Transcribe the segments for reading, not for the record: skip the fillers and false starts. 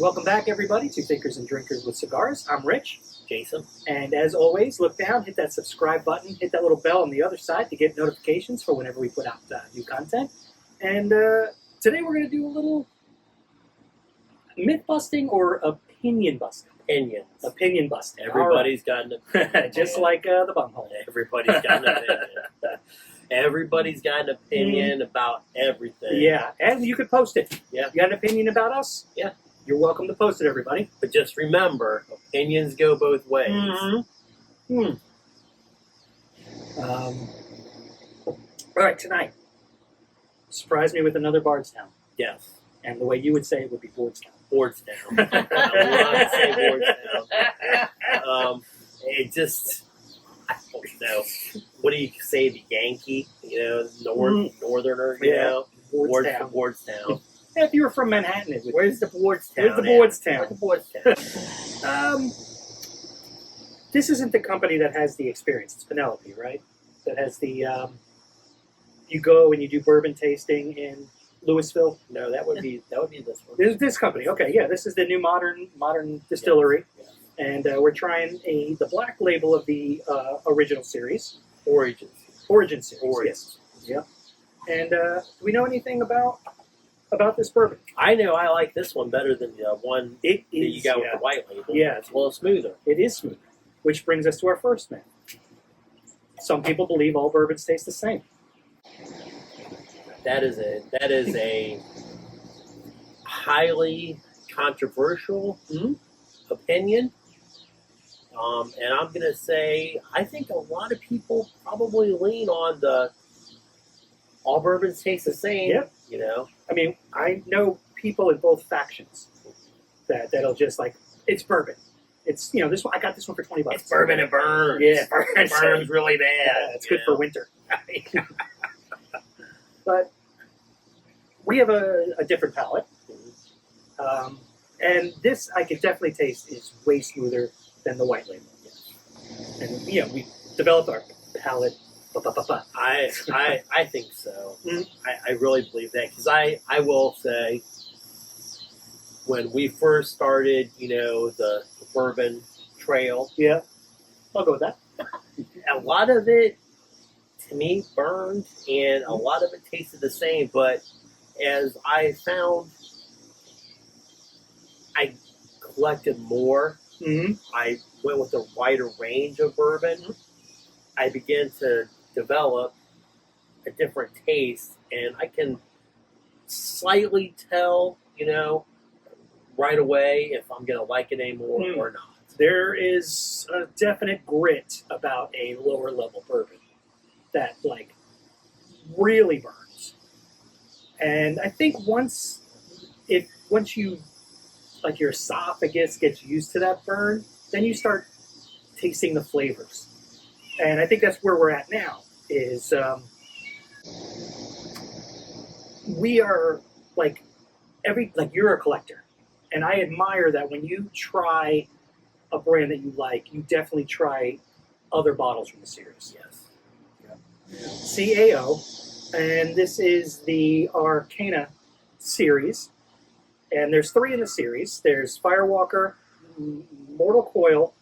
Welcome back, everybody, to Thinkers and Drinkers with Cigars. I'm Rich. Jason. And as always, look down, hit that subscribe button, hit that little bell on the other side to get notifications for whenever we put out new content. And today we're going to do a little myth-busting or opinion-busting. Opinion busting. Everybody's got an opinion. Just like the bunghole. Everybody's got an opinion. Everybody's got an opinion about everything. Yeah, and you could post it. Yeah. You got an opinion about us? Yeah. You're welcome to post it, everybody. But just remember, opinions go both ways. Mm-hmm. All right, tonight, surprise me with another Bardstown. Yes. And the way you would say it would be Bardstown. Bardstown. I love to say Bardstown. It just, I don't know. What do you say, the Yankee? You know, Northerner, you know? Bardstown. Bardstown. If you were from Manhattan, it would Where's the Bardstown? Where's the Bardstown? Where's the Bardstown? This isn't the company that has the experience. It's Penelope, right? That has the, you go and you do bourbon tasting in Louisville. No, that would be this one. This is this company. Okay, yeah, this is the new modern distillery. Yeah. And we're trying the black label of the original series. Origin series. Yes. Yeah. And do we know anything about this bourbon? I know I like this one better than the one that you got with the white label. Yeah. It's a little smoother. It is smoother. Which brings us to our first myth. Some people believe all bourbons taste the same. That is a highly controversial opinion. And I'm going to say, I think a lot of people probably lean on the all bourbons taste the same. Yep. You know? I mean, I know people in both factions that'll just like, it's bourbon. It's, this one, I got this one for $20. It's bourbon and burns. Yeah. It burns really bad. Yeah, it's good for winter. But we have a different palate. And this, I can definitely taste, is way smoother than the white label. And, we developed our palate. I think so. Mm-hmm. I really believe that. Because I will say, when we first started, the bourbon trail. Yeah, I'll go with that. A lot of it, to me, burned, and a lot of it tasted the same. But as I found, I collected more. Mm-hmm. I went with a wider range of bourbon. Mm-hmm. I began to develop a different taste, and I can slightly tell, right away if I'm going to like it anymore or not. There is a definite grit about a lower level bourbon that really burns. And I think once you your esophagus gets used to that burn, then you start tasting the flavors. And I think that's where we're at now is we are you're a collector. And I admire that when you try a brand that you like, you definitely try other bottles from the series. Yes. Yeah. CAO, and this is the Arcana series. And there's 3 in the series. There's Firewalker, Mortal Coil,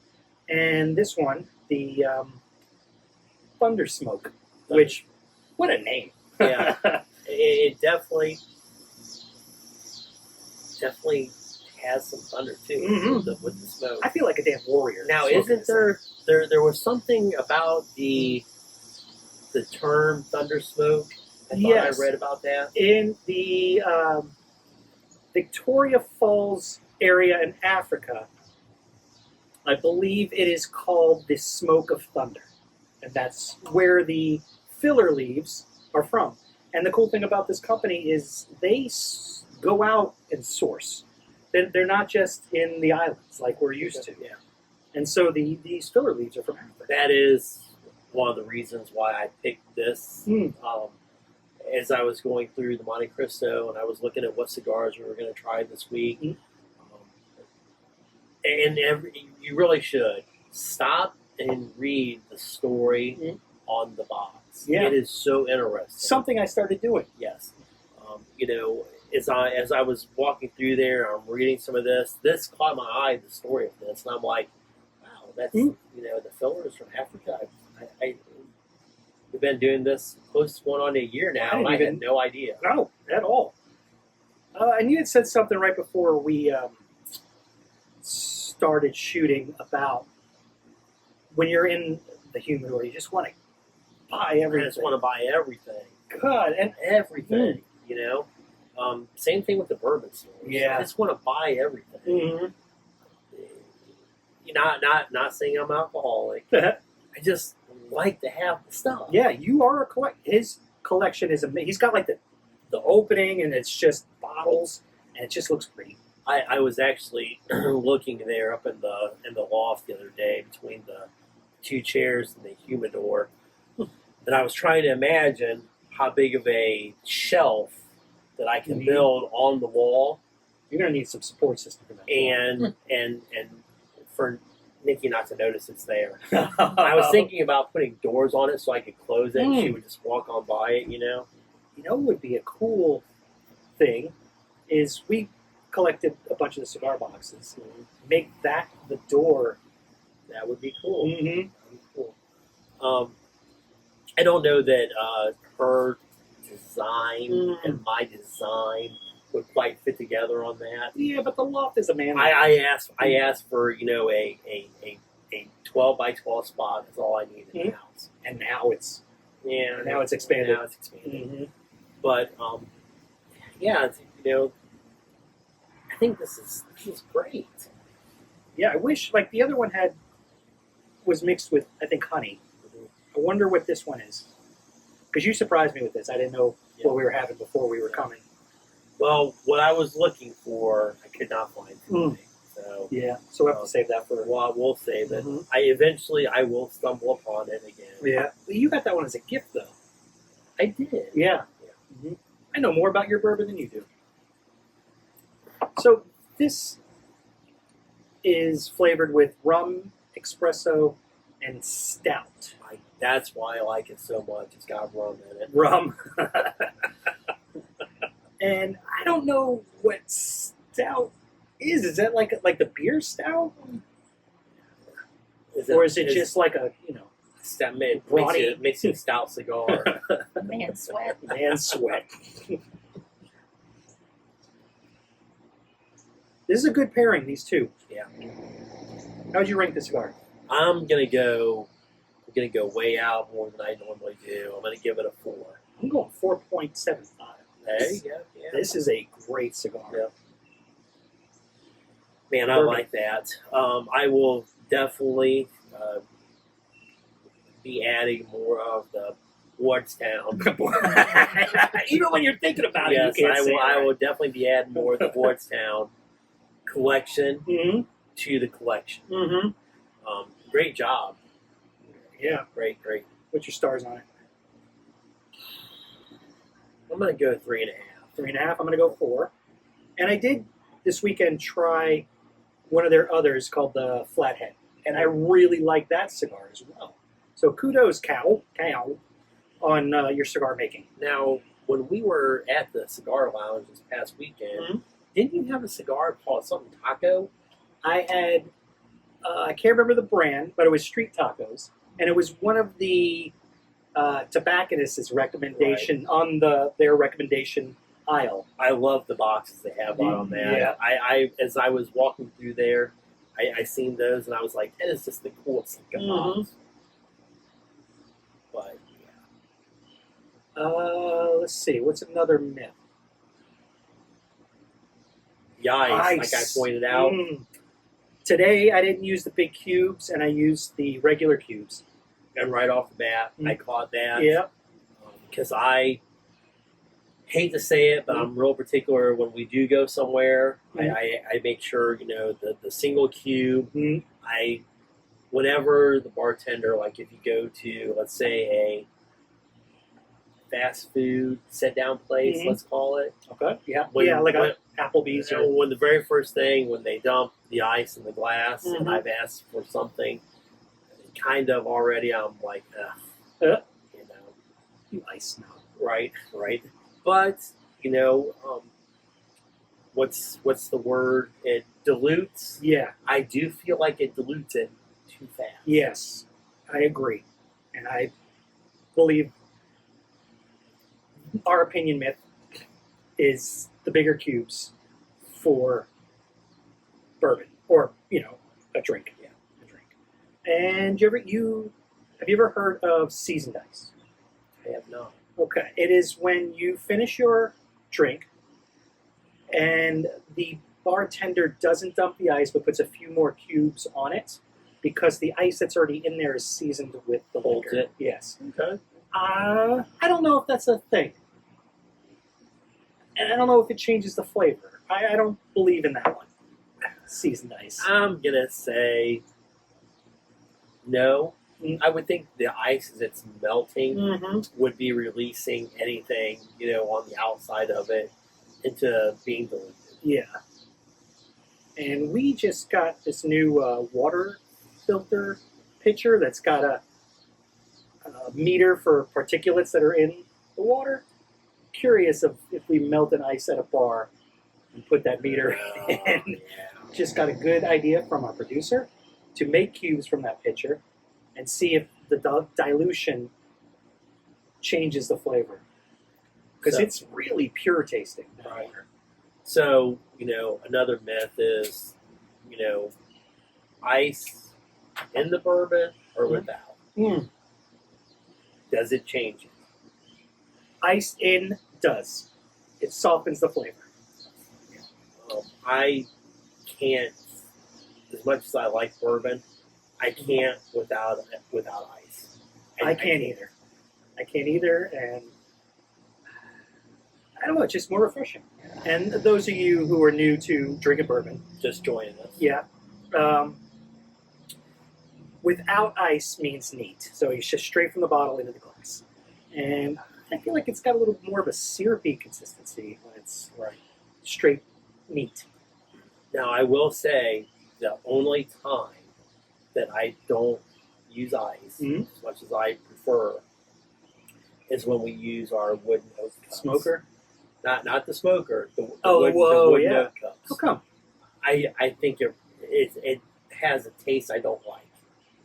and this one, the Thunder Smoke, which, what a name. Yeah. It definitely has some thunder too with the smoke. I feel like a damn warrior. Now, isn't there was something about the term thunder smoke? I thought I read about that. In the Victoria Falls area in Africa, I believe it is called the Smoke of Thunder. And that's where the filler leaves are from. And the cool thing about this company is they go out and source. They're not just in the islands like we're used to. Yeah. And so these filler leaves are from Africa. That is one of the reasons why I picked this. As I was going through the Monte Cristo and I was looking at what cigars we were going to try this week. And you really should stop and read the story on the box. Yeah. It is so interesting. Something I started doing. Yes. as I was walking through there, I'm reading some of this. This caught my eye, the story of this, and I'm like, wow, that's you know, the fillers from Africa. We've been doing this close to going on a year now, and I had no idea. No, at all. And you had said something right before we started shooting about when you're in the humidor, you just want to buy everything. I just want to buy everything. God, and everything, you know. Same thing with the bourbon stores. Yeah. I just want to buy everything. Mm-hmm. Not saying I'm alcoholic. I just like to have the stuff. Yeah, you are a collect. His collection is amazing. He's got like the opening, and it's just bottles, and it just looks pretty. I was actually looking there up in the loft the other day between the two chairs and the humidor, and I was trying to imagine how big of a shelf that I can build on the wall. You're gonna need some support system for that. And for Nikki not to notice it's there. I was thinking about putting doors on it so I could close it and she would just walk on by it, you know. You know what would be a cool thing is we collected a bunch of the cigar boxes. Make that the door. That would be cool. Mm-hmm. That would be cool. I don't know that her design and my design would quite fit together on that. Yeah, but the loft is a man. I asked for, you know, a 12 by 12 spot. That's all I need in the house. And now it's expanded. Now it's expanded. Mm-hmm. But yeah, it's, you know, I think this is great. Yeah, I wish like the other one was mixed with, I think, honey. I wonder what this one is. Because you surprised me with this. I didn't know what we were having before we were coming. Well, what I was looking for, I could not find today. So yeah, so we'll have to save that for. Well, we'll save it. I will stumble upon it again. Yeah, well, you got that one as a gift, though. I did. Yeah. Mm-hmm. I know more about your bourbon than you do. So this is flavored with rum, espresso, and stout. That's why I like it so much. It's got rum in it. Rum. And I don't know what stout is. Is that like the beer stout? Or is it just like a, you know, stout makes you a stout cigar? Man sweat. Man sweat. This is a good pairing, these two. Yeah. How'd you rank the cigar? I'm gonna go way out more than I normally do. I'm gonna give it a 4. I'm going 4.75. There you go. Yeah. This is a great cigar. Yeah. Man, I like that. I will definitely be adding more of the Bardstown. Even when you're thinking about yes, it, you can't I will definitely be adding more of the Bardstown collection to the collection. Great job. Yeah. Great. What's your stars on it? I'm going to go 3.5. 3.5. I'm going to go 4. And I did this weekend try one of their others called the Flathead, and I really like that cigar as well. So kudos, Cal, on your cigar making. Now, when we were at the Cigar Lounge this past weekend, didn't you have a cigar called something taco? I had, I can't remember the brand, but it was Street Tacos, and it was one of the tobacconists' recommendation on their recommendation aisle. I love the boxes they have on that. Yeah. I as I was walking through there, I seen those and I was like, that is just the coolest box. But yeah. Let's see, what's another myth? The ice, like I pointed out. Today I didn't use the big cubes and I used the regular cubes. And right off the bat, I caught that. Yeah. Because I hate to say it, but I'm real particular when we do go somewhere. I make sure, you know, the single cube. Whenever the bartender, like if you go to, let's say, a fast food sit-down place, let's call it. Okay. Yeah. Like a Applebee's. When the very first thing, when they dump the ice in the glass, and I've asked for something, kind of already, I'm like, you know, you ice now. right. But you know, what's the word? It dilutes. Yeah. I do feel like it dilutes it too fast. Yes, I agree, and I believe our opinion myth is the bigger cubes for bourbon, or a drink. Yeah, a drink. And have you ever heard of seasoned ice? I have not. Okay, it is when you finish your drink and the bartender doesn't dump the ice but puts a few more cubes on it because the ice that's already in there is seasoned with the Holds liquor. it? Yes. Okay. I don't know if that's a thing. And I don't know if it changes the flavor. I don't believe in that one. Seasoned ice. I'm gonna say no. Mm. I would think the ice as it's melting Mm-hmm. would be releasing anything, on the outside of it into being diluted. Yeah. And we just got this new water filter pitcher that's got a meter for particulates that are in the water. Curious if we melt an ice at a bar and put that meter in. Yeah. Just got a good idea from our producer to make cubes from that pitcher and see if the dilution changes the flavor. Because So- it's really pure tasting. that Right. water. So, another myth is, ice in the bourbon or without. Mm. Does it change it? Ice in does. It softens the flavor. I can't, as much as I like bourbon, I can't without ice. I can't either. I can't either, and I don't know, it's just more refreshing. And those of you who are new to drinking bourbon, Just joining us. yeah, without ice means neat. So it's just straight from the bottle into the glass. And I feel like it's got a little more of a syrupy consistency when it's Right. straight neat. Now, I will say the only time that I don't use ice, Mhm. as much as I prefer, is when we use our wooden oak cups. Smoker? Not the smoker. The Oh, wooden, whoa, the wooden yeah. oak cups. How come? I think it has a taste I don't like.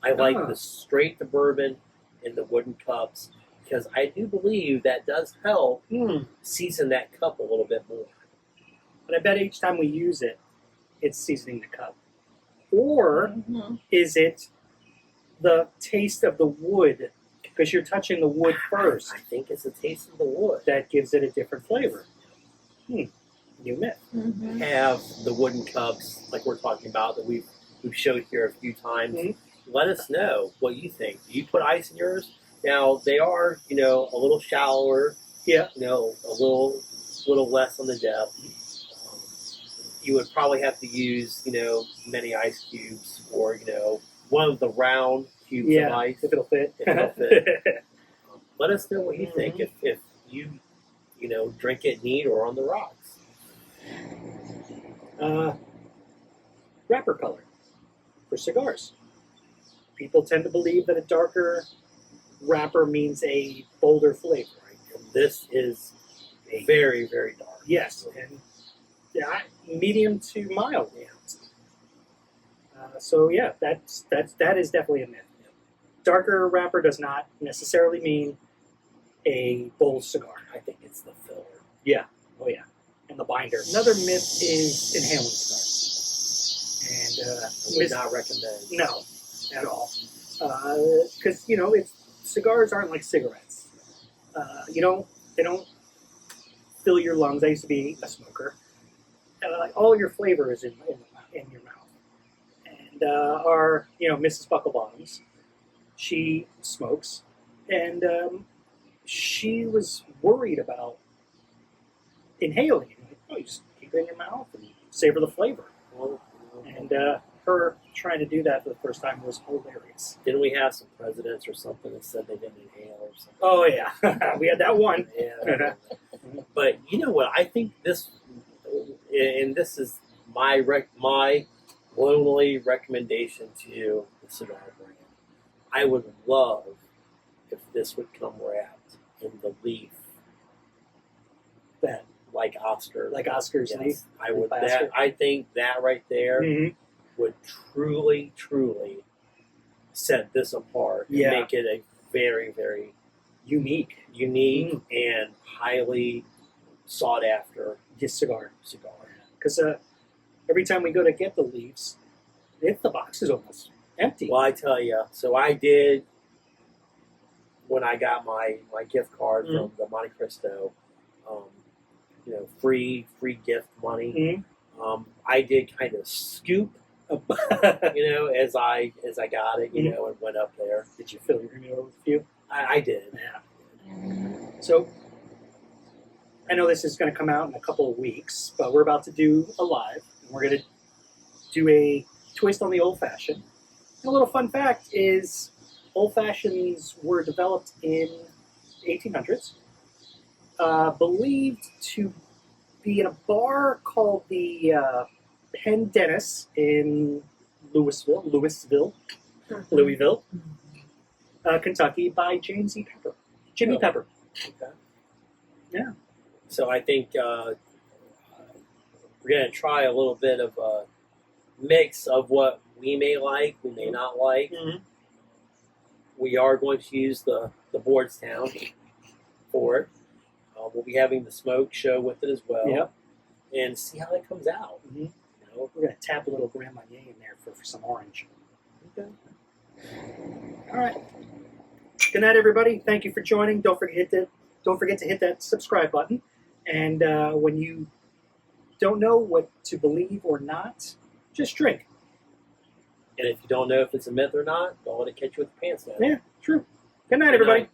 I like Ah. the straight to bourbon in the wooden cups because I do believe that does help season that cup a little bit more. But I bet each time we use it, it's seasoning the cup. Or is it the taste of the wood? Because you're touching the wood first. I think it's the taste of the wood. That gives it a different flavor. New myth. Have the wooden cups like we're talking about that we've showed here a few times. Mhm. Let us know what you think. Do you put ice in yours? Now they are, a little shallower. Yeah. A little less on the depth. You would probably have to use, many ice cubes or, one of the round cubes of Yeah, ice. if it'll fit. If it'll fit. Let us know what you think if you, drink it neat or on the rocks. Wrapper color for cigars. People tend to believe that a darker wrapper means a bolder flavor. And this is very, very dark. Yes, and medium to mild. Yeah. So yeah, that is definitely a myth. Darker wrapper does not necessarily mean a bold cigar. I think it's the filler. Oh yeah, and the binder. Another myth is inhaling cigars, I would not recommend. no, at all, because cigars aren't like cigarettes. They don't fill your lungs. I used to be a smoker. All your flavor is in your mouth. And our Mrs. Bucklebottoms, she smokes, and she was worried about inhaling it. You just keep it in your mouth and savor the flavor. And her trying to do that for the first time was hilarious. Didn't we have some presidents or something that said they didn't inhale or something? Oh yeah, we had that one. Yeah. But you know what? I think this, and this is my lonely recommendation to the cigar brand. I would love if this would come wrapped in the leaf that like Oscar. Like Oscar's Yes, leaf. I would. Oscar. I think that right there would truly, truly set this apart and Yeah. make it a very, very Unique. and highly sought after Cigar. cigar. Because every time we go to get the leaves, the box is almost empty. Well, I tell you, so I did when I got my gift card from the Monte Cristo, free gift money. I did kind of scoop, as I got it, and went up there. Did you fill your humidor with a few? I did. Yeah. So I know this is going to come out in a couple of weeks, but we're about to do a live. And we're going to do a twist on the old fashioned. And a little fun fact is old fashions were developed in the 1800s, believed to be in a bar called the Penn Dennis in Louisville, Kentucky, by James E. Pepper. Jimmy Pepper. Okay. Yeah. So I think we're going to try a little bit of a mix of what we may like, we may not like. We are going to use the Bardstown for it. We'll be having the smoke show with it as well. Yep. And see how that comes out. We're going to tap a little Grand Marnier in there for some orange. Okay. All right. Good night, everybody. Thank you for joining. Don't forget to hit that subscribe button. And when you don't know what to believe or not, just drink. And if you don't know if it's a myth or not, don't let it catch you with the pants down. Yeah, true. Good night, everybody. Good night.